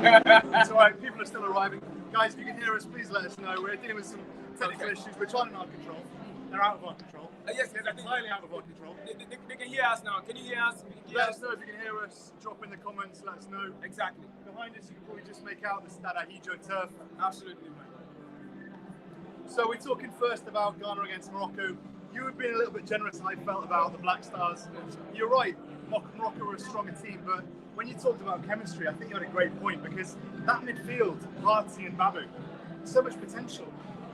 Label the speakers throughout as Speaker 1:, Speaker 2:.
Speaker 1: It's all right. People are still arriving. Guys, if you can hear us, please let us know. We're dealing with some technical issues which aren't in our control. They're out of our control.
Speaker 2: Yes, I think
Speaker 1: entirely out of our control.
Speaker 2: They can hear us now. Can you hear us?
Speaker 1: Let us know if you can hear us. Drop in the comments. Let us know.
Speaker 2: Exactly.
Speaker 1: Behind us, you can probably just make out the Stade Ahijo turf.
Speaker 2: Absolutely, man.
Speaker 1: So we're talking first about Ghana against Morocco. You have been a little bit generous, I felt, about the Black Stars. You're right, Morocco are a stronger team, but when you talked about chemistry, I think you had a great point, because that midfield, Partey and Babu, so much potential,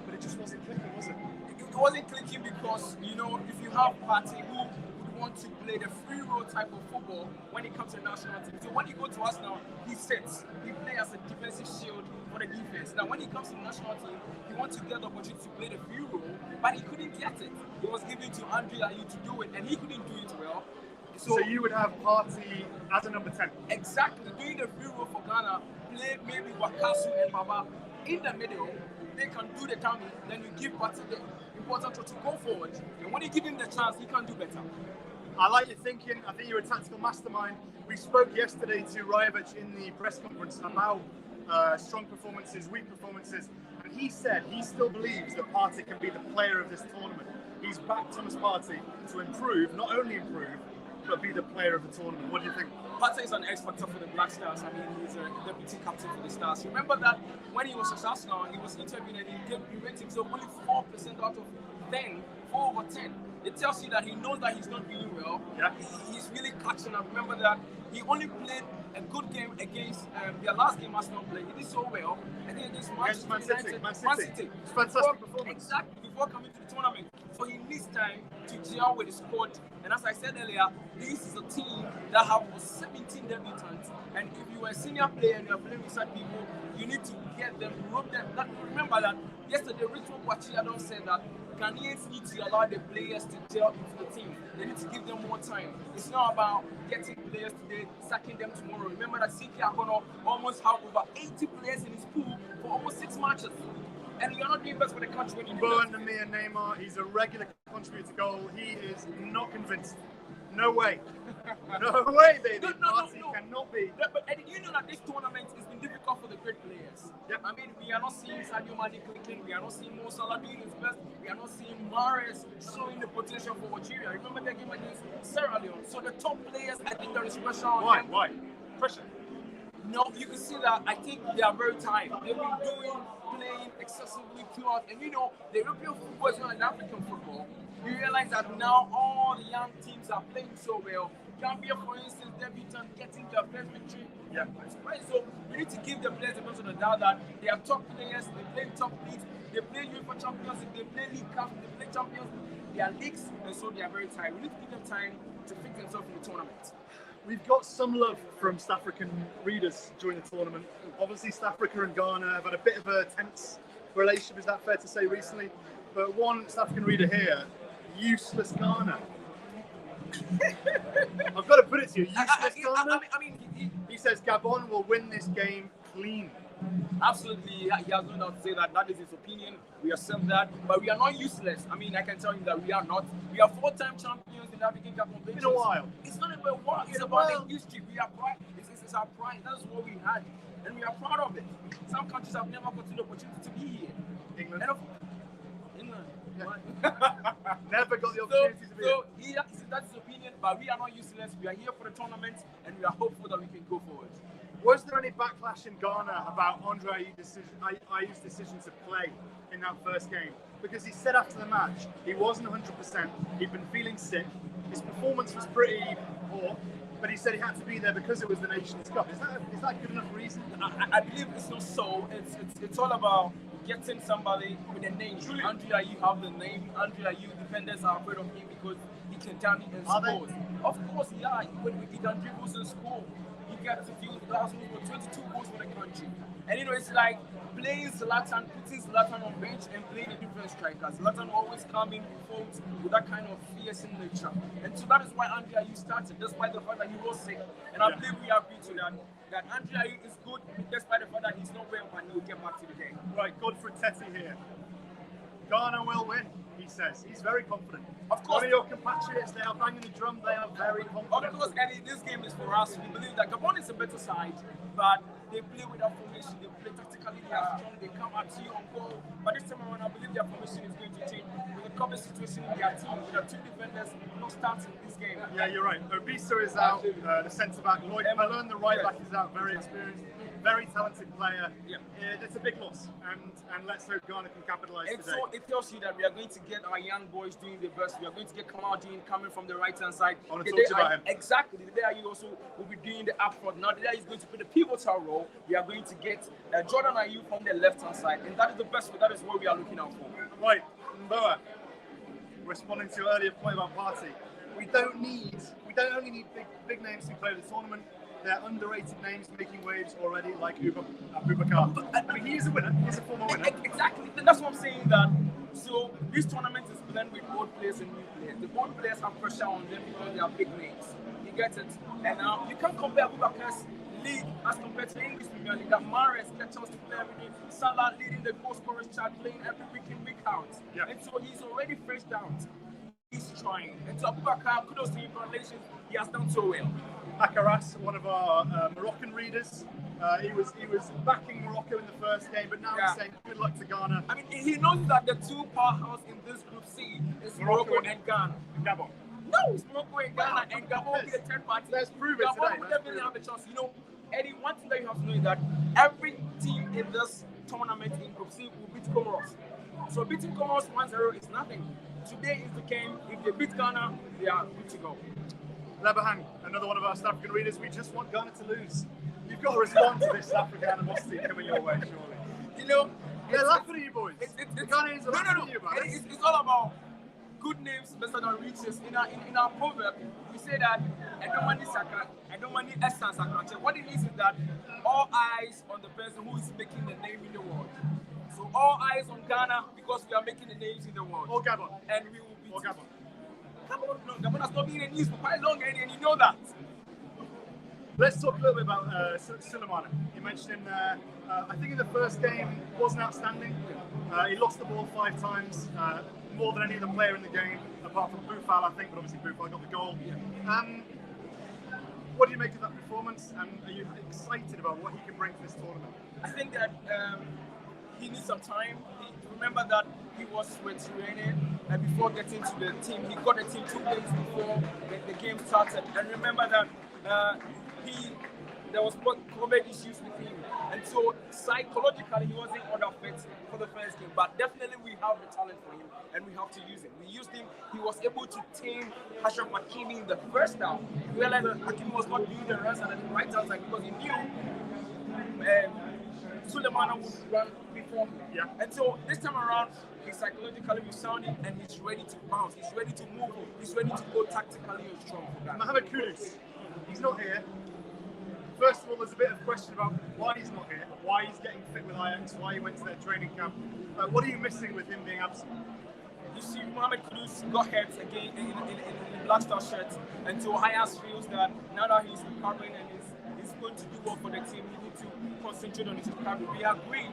Speaker 1: but it just wasn't clicking, was it?
Speaker 2: It wasn't clicking because, you know, if you have Partey who would want to play the free roll type of football when it comes to the national team. So when you go to Arsenal, he sits. He plays as a defensive shield for the defense. Now when he comes to the national team, he wants to get the opportunity to play the free roll, but he couldn't get it. It was given to Andre Ayew to do it, and he couldn't do it well.
Speaker 1: So you would have Partey as a number 10?
Speaker 2: Exactly. Doing the free roll for Ghana, play maybe Wakasu and Baba in the middle. They can do the timing, then you give Partey the important to go forward. And when you give him the chance, he can do better.
Speaker 1: I like your thinking. I think you're a tactical mastermind. We spoke yesterday to Rajovic in the press conference about strong performances, weak performances, and he said he still believes that Partey can be the player of this tournament. He's backed Thomas Partey to improve, not only improve, but be the player of the tournament. What do you think?
Speaker 2: Partey is an X factor for the Black Stars. I mean, he's a deputy captain for the Stars. Remember that when he was at Arsenal, he was interviewed and he rated himself only 4% out of 10, 4 over 10. It tells you that he knows that he's not doing well.
Speaker 1: Yeah.
Speaker 2: He's really catching up. Remember that he only played a good game against their last game Arsenal played. He did so well. I think against Man City.
Speaker 1: Man City. It's fantastic performance.
Speaker 2: Exactly, before coming to the tournament. So he needs time to gel with the squad. And as I said earlier, this is a team that have 17 debutants. And if you are a senior player and you are playing with such people, you need to get them, rope them. Remember that yesterday, Richard Wachiadon said that Ghanaians need to allow the players to gel into the team. They need to give them more time. It's not about getting players today, sacking them tomorrow. Remember that CK Akono almost have over 80 players in his pool for almost 6 matches. And you're not doing best for the country when you do
Speaker 1: Burn the mere Neymar, he's a regular contributor to goal. He is not convinced. No way. No way, baby.
Speaker 2: No.
Speaker 1: Cannot be.
Speaker 2: But Eddie, you know that this tournament has been difficult for the great players.
Speaker 1: Yep.
Speaker 2: I mean, we are not seeing Sadio Mane clicking. We are not seeing Mo Salah doing his best. We are not seeing Mahrez showing the potential for Algeria. Remember their game against Sierra Leone? So the top players, I think there is pressure on them.
Speaker 1: Why? Pressure?
Speaker 2: No, you can see that I think they are very tired. They've been playing excessively too hard. And you know, the European football is not an African football. You realize that now all the young teams are playing so well. Gambia, for instance, debutant getting their first victory.
Speaker 1: Yeah.
Speaker 2: So we need to give the players the benefit of the doubt that they are top players, they play top leagues, they play UEFA Champions League, they play League Cup, they play Champions League. They are leagues, and so they are very tired. We need to give them time to fix themselves in the tournament.
Speaker 1: We've got some love from South African readers during the tournament. Obviously, South Africa and Ghana have had a bit of a tense relationship, is that fair to say, recently? But one South African reader here, useless Ghana. I've got to put it to you, useless Ghana. He says Gabon will win this game clean.
Speaker 2: Absolutely, he has no doubt to say that. That is his opinion. We accept that, but we are not useless. I mean, I can tell you that we are not. We are 4-time champions in the African Cup competition.
Speaker 1: In a while.
Speaker 2: It's not about a while. It's about the history. We are proud. It's our pride. That's what we had, and we are proud of it. Some countries have never gotten the opportunity to be here.
Speaker 1: England.
Speaker 2: England.
Speaker 1: Yeah. Never got the opportunity to be here.
Speaker 2: So that's his opinion, but we are not useless. We are here for the tournament, and we are hopeful that we can go forward.
Speaker 1: Was there any backlash in Ghana about Andre Ayew's decision to play in that first game? Because he said after the match he wasn't 100%, he'd been feeling sick, his performance was pretty poor, but he said he had to be there because it was the Nations Cup. Is that good enough reason?
Speaker 2: I believe it's not so. It's all about getting somebody with a name. Truly, Andre Ayew have the name. Andre Ayew, defenders are afraid of him because he can jam it and score. Of course, yeah. When he can dribbles and score. He gets a few thousand, 22 goals for the country. And you know, it's like playing Zlatan, putting Zlatan on bench and playing a different striker. Zlatan always coming forward with that kind of fierce in nature. And so that is why Andre Ayew started, despite the fact that he was sick. And I believe we agree to that Andre Ayew is good, despite the fact that he's not well, but he will get back to the game.
Speaker 1: Right, Godfrey Teti here. Ghana will win, he says. He's very confident.
Speaker 2: Of course.
Speaker 1: One of your compatriots, they are banging the drum, they are very confident.
Speaker 2: Of course, Eddie, this game is for us. We believe that Gabon is a better side, but they play with that formation, they play tactically, they are strong, they come at you on goal. But this time around, I believe their formation is going to change. With the cover situation in their team, with the two defenders not starting this game.
Speaker 1: Yeah, you're right. Obisa is out, the centre back. Lloyd Malone, the right back, is out, very experienced. Very talented player. Yeah. It's a big loss, and let's hope Ghana can capitalise today.
Speaker 2: So it tells you that we are going to get our young boys doing the best. We are going to get Kamaldeen coming from the right-hand side.
Speaker 1: I want to talk about him.
Speaker 2: Exactly. The day you also will be doing the up front. Now the day he's going to play the pivotal role. We are going to get Jordan Ayew from the left-hand side, and that is the best. That is what we are looking out for.
Speaker 1: Right, Mboa. Responding to your earlier point about Party, we don't only need big names to play the tournament. They're underrated names making waves already, like Abubakar. I mean, he's a winner. He's a former winner.
Speaker 2: Exactly. That's what I'm saying. That so this tournament is blended with old players and new players. The old players have pressure on them because they are big names. You get it? And now you can't compare Abubakar's league as compared to the English Premier League. That Mahrez gets a chance to play every day. Salah leading the goal scorers chart, playing every week in, week out. Yeah. And so he's already fresh out. He's trying. And so Abubakar, kudos to him, congratulations. He has done so well.
Speaker 1: Akaras, one of our Moroccan readers, he was backing Morocco in the first game, but now he's saying good luck to Ghana.
Speaker 2: I mean, he knows that the two powerhouses in this Group C is Morocco and Ghana.
Speaker 1: Gabon.
Speaker 2: No, it's Morocco and Ghana, and Gabon will be the third party.
Speaker 1: Let's prove it
Speaker 2: Gabon
Speaker 1: today.
Speaker 2: will definitely have a chance. You know, Eddie, one thing that you have to know is that every team in this tournament in Group C will beat Comoros. So beating Comoros 1-0 is nothing. Today is the game. If they beat Ghana, they are good to go.
Speaker 1: Lebahang, another one of our South African readers, we just want Ghana to lose. You've got to respond to this South African animosity coming your way, surely.
Speaker 2: You know,
Speaker 1: they're laughing at you boys. The Ghanaians are laughing at you about
Speaker 2: it. It's all about good names better than riches. In our proverb, we say that I don't want essence. What it means is that all eyes on the person who is making the name in the world. So all eyes on Ghana because we are making the names in the world.
Speaker 1: Or Gabon.
Speaker 2: And we will beat
Speaker 1: Gabon.
Speaker 2: Gabon has not been in the news for quite long, and you know that.
Speaker 1: Let's talk a little bit about Sulemana. You mentioned him there. I think in the first game wasn't outstanding. He lost the ball 5 times, more than any other player in the game, apart from Boufal, I think, but obviously Boufal got the goal. What do you make of that performance, and are you excited about what he can bring to this tournament?
Speaker 2: I think that he needs some time. Remember that he was with Rennes, and before getting to the team, he got the team 2 days before the game started. And remember that there was COVID issues with him, and so psychologically he wasn't all fit for the first game. But definitely we have the talent for him, and we have to use him. We used him. He was able to tame Ashraf Hakimi in the first half. We realized that Hakimi was not doing the rest at the right hand side because he knew Sulemana would run before him. Yeah. And so this time around, he's psychologically resounding and he's ready to bounce. He's ready to move. He's ready to go tactically and strong for that.
Speaker 1: Mohamed Kudus, he's not here. First of all, there's a bit of question about why he's not here, why he's getting fit with Ajax, why he went to their training camp. What are you missing with him being absent?
Speaker 2: You see, Mohamed Kudus got hurt again in the Black Stars shirt, and so Ajax feels that now that he's recovering and he's going to do well for the team, he needs to concentrate on his recovery. We agree,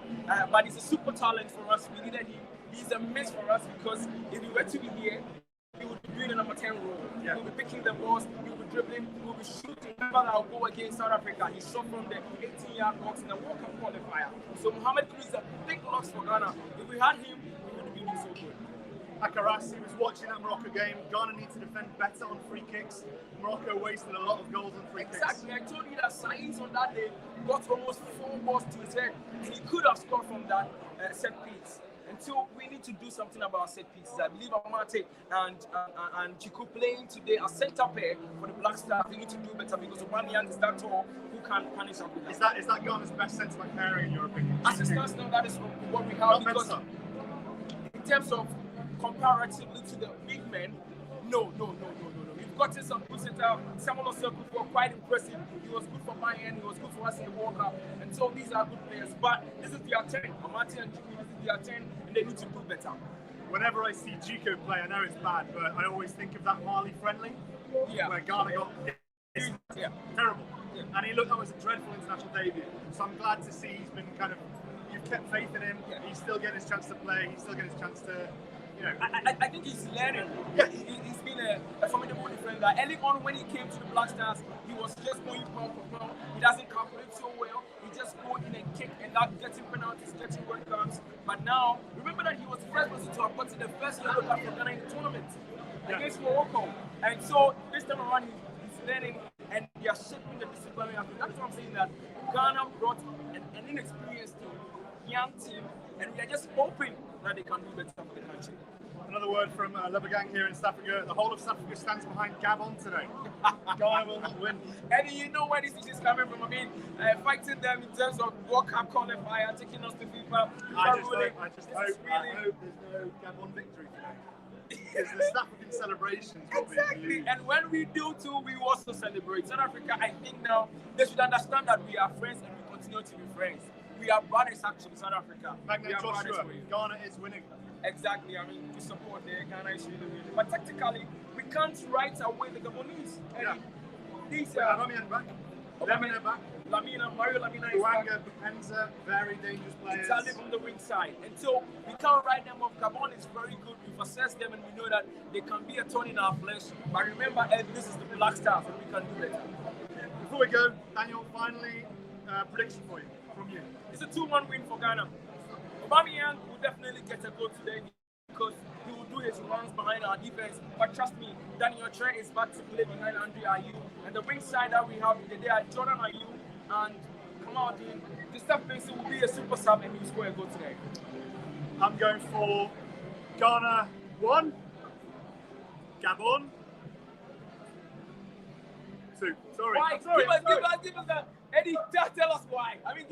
Speaker 2: but he's a super talent for us. We needed him. He's a miss for us because if he were to be here, he would be doing the number 10 role. Yeah. He would be picking the balls, he would be dribbling, he would be shooting. Remember that I'll go against South Africa. He shot from the 18-yard box in the World Cup qualifier. So Mohamed Kudus is a big loss for Ghana. If we had him, we would be doing so good.
Speaker 1: Akaras, he was watching that Morocco game. Ghana needs to defend better on free kicks. Morocco wasted a lot of goals on free kicks.
Speaker 2: Exactly. I told you that Saïd on that day got almost 4 balls to his head, and he could have scored from that set piece. And so we need to do something about set pieces. I believe Amate and Chico playing today as centre pair for the Black Stars. They need to do better because Aubameyang is that tall who can punish up with that.
Speaker 1: Is that Ghana's best centre back pairing in your opinion?
Speaker 2: As it stands now, that is what we have. Because in terms of comparatively to the big men, no. We've gotten some good centre. Samuel Osako were quite impressive. He was good for Bayern. He was good for us in the World Cup. And so these are good players. But this is their turn. Amate and Chico, this is their turn, and they need to do better.
Speaker 1: Whenever I see Chico play, I know it's bad, but I always think of that Mali friendly, where Ghana got terrible. Yeah. And that was a dreadful international debut. So I'm glad to see he's been you've kept faith in him. Yeah. He's still getting his chance to play. He's still getting his chance to,
Speaker 2: I think he's learning. Yeah. He's been a formidable defender. Early on when he came to the Black Stars, he was just going pound for pound. He doesn't calculate so well. He just go in and kick and not getting penalties, getting red cards. But now, remember that he was the first person to have gotten the first yellow card for Ghana in the tournament against Morocco. And so this time around, he's learning and they are shaping the disciplinary aspect. That's why I'm saying that Ghana brought an inexperienced team, young team, and we are just hoping that they can do better for the country.
Speaker 1: Another word from Lebagang here in South Africa. The whole of South Africa stands behind Gabon today. Ghana will not win.
Speaker 2: And you know where this is coming from. I mean, fighting them in terms of World Cup qualifier, taking us to FIFA.
Speaker 1: I just hope there's no Gabon victory today. Because the South African celebrations will
Speaker 2: exactly. And when we do too, we also celebrate. South Africa, I think now, they should understand that we are friends and we continue to be friends. We are brothers actually, South Africa.
Speaker 1: Magna Joshua, Ghana is winning.
Speaker 2: Exactly, I mean, we support there, Ghana is really winning. But tactically, we can't write away the Gabonese. And these
Speaker 1: Lamina back. Lamina back.
Speaker 2: Mario Lamina is
Speaker 1: Luanga, Bupenza, very dangerous players.
Speaker 2: Italy from the wing side. And so we can't write them off. Gabon is very good. We've assessed them and we know that they can be a thorn in our flesh. But remember, Ed, this is the Black Stars and we can do better.
Speaker 1: Before we go, Daniel, finally, prediction for you, from you.
Speaker 2: It's a 2-1 win for Ghana. Aubameyang will definitely get a goal today because he will do his runs behind our defense. But trust me, Daniel Trent is back to play behind Andre Ayew. And the wing side that we have today are Jordan Ayew and Kamaldeen. Gustav Benson will be a super sub and he will score a goal today.
Speaker 1: I'm going for Ghana 1, Gabon 2. Sorry.
Speaker 2: Why? Give us that. Eddie, tell us why. I mean,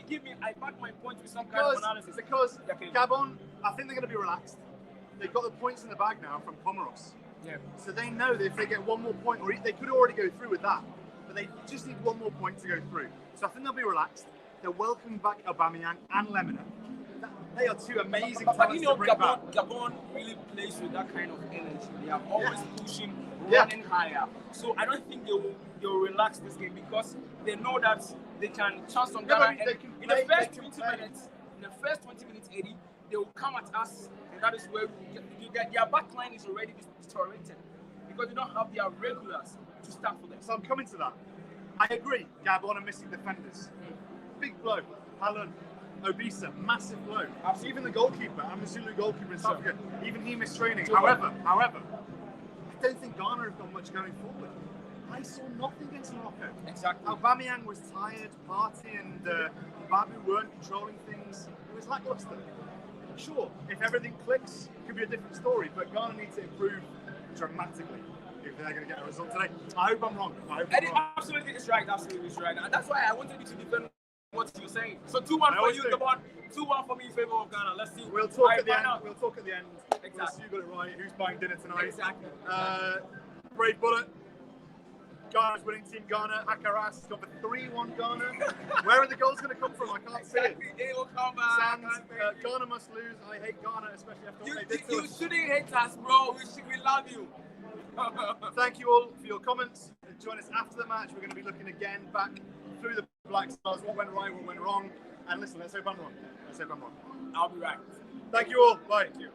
Speaker 2: give me. I back my point with some kind of analysis.
Speaker 1: Because Gabon, I think they're going to be relaxed. They've got the points in the bag now from Comoros.
Speaker 2: Yeah.
Speaker 1: So they know that if they get one more point, or they could already go through with that, but they just need one more point to go through. So I think they'll be relaxed. They're welcoming back Aubameyang and Lemina. They are two amazing talents.
Speaker 2: But you know,
Speaker 1: to bring back.
Speaker 2: Gabon really plays with that kind of energy. They are always pushing, running higher. So I don't think they'll relax this game because they know that they can chance on Ghana. In the first 20 minutes, Eddie, they will come at us, and that is where you get their back line is already deteriorated because they don't have their regulars to start for them.
Speaker 1: So I'm coming to that. I agree. Gabon are missing defenders. Big blow. Palun. Obisa, massive blow. Even the goalkeeper, I'm the Zulu goalkeeper in South Africa, even he missed training. However, I don't think Ghana have got much going forward. I saw nothing against Morocco.
Speaker 2: Exactly.
Speaker 1: Aubameyang was tired, Partey and Babu weren't controlling things. It was lackluster. Sure, if everything clicks, it could be a different story, but Ghana needs to improve dramatically if they're going to get a result today. I hope I'm wrong.
Speaker 2: Absolutely, it's right. Absolutely, it's right. And that's why I wanted you to defend what you're saying. So 2-1 for you, Gabon. 2-1 for me in favor of Ghana. Let's see.
Speaker 1: We'll talk at the end. We'll talk at the end.
Speaker 2: Exactly.
Speaker 1: We'll see who got it right. Who's buying dinner tonight?
Speaker 2: Exactly.
Speaker 1: Brave Bullet. Ghana's winning team Ghana. Akaras has gone for 3-1 Ghana. Where are the goals going to come from? I can't see it.
Speaker 2: They will come back.
Speaker 1: Ghana must lose. I hate Ghana, especially after what they did to us.
Speaker 2: You shouldn't hate us, bro. We love you.
Speaker 1: Thank you all for your comments. Join us after the match. We're going to be looking again back through the Black Stars, what went right, what went wrong. And listen, let's hope I'm wrong.
Speaker 2: I'll be right.
Speaker 1: Thank you all. Bye.
Speaker 2: Thank you.